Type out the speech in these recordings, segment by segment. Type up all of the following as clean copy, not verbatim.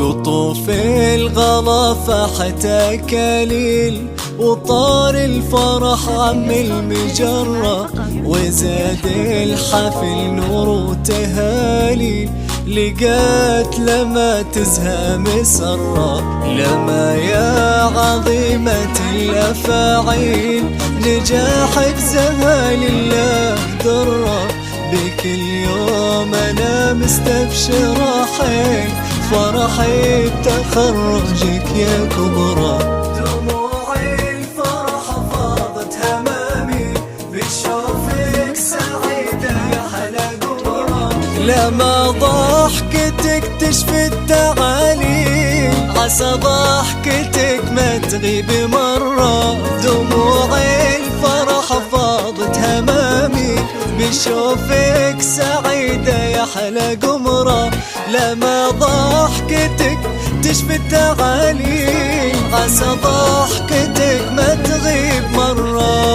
قطوف الغلا فحتى كليل، وطار الفرح عم المجرة، وزاد الحفل نور وتهاليل، لقات لما تزهى مسرة. لما يا عظيمة الأفاعيل، نجاحك زها لله درة، بكل يوم أنا مستبشرة حيل، فرحي بتخرجك يا كبرى. دموع الفرح فاضت همامي، بشوفك سعيدة يا حلا قمرة. لما ضحكتك تشفي التعاليل، عسى ضحكتك ما تغيب مرة. دموع الفرح فاضت همامي، بشوفك سعيدة يا حلا قمرة. لما ضحكتك تشفي التعاليل، عسى ضحكتك ما تغيب مرة.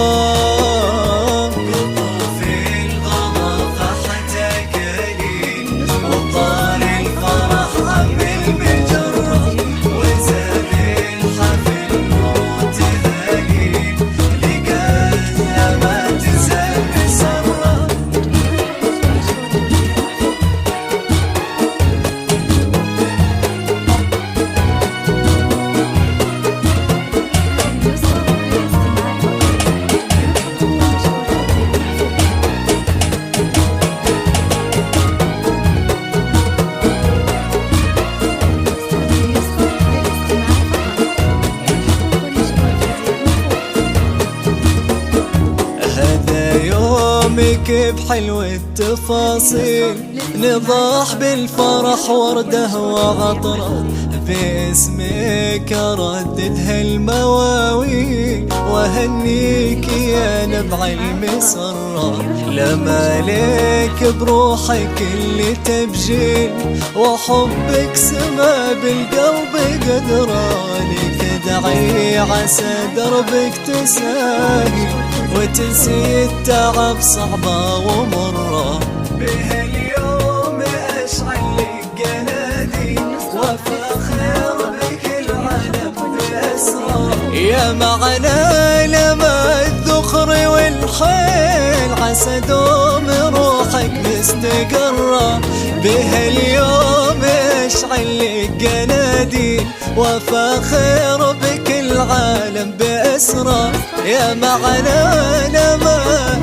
يومك بحلو التفاصيل، نضاح بالفرح وردة وعطرة، باسمك أردد هالمواويل، وهنيك يا نبع المسرة. لما ليك بروحك اللي تبجيل، وحبك سما بالقلب قدرة، لك ادعي عسى دربك تساهل، وتنسي التعب صعبة ومرة. بهاليوم أشعل لك جنادي، وفاخر بك العالم بأسرار. يا معنا لما الذخر والخيل، عسى دوم روحك مستقرة. بهاليوم أشعل لك جنادي، وفاخر بك العالم بأسرى. يا معنا لما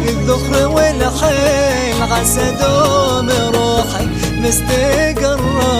الذخر والحيل، عسى دوم روحك مستقرة.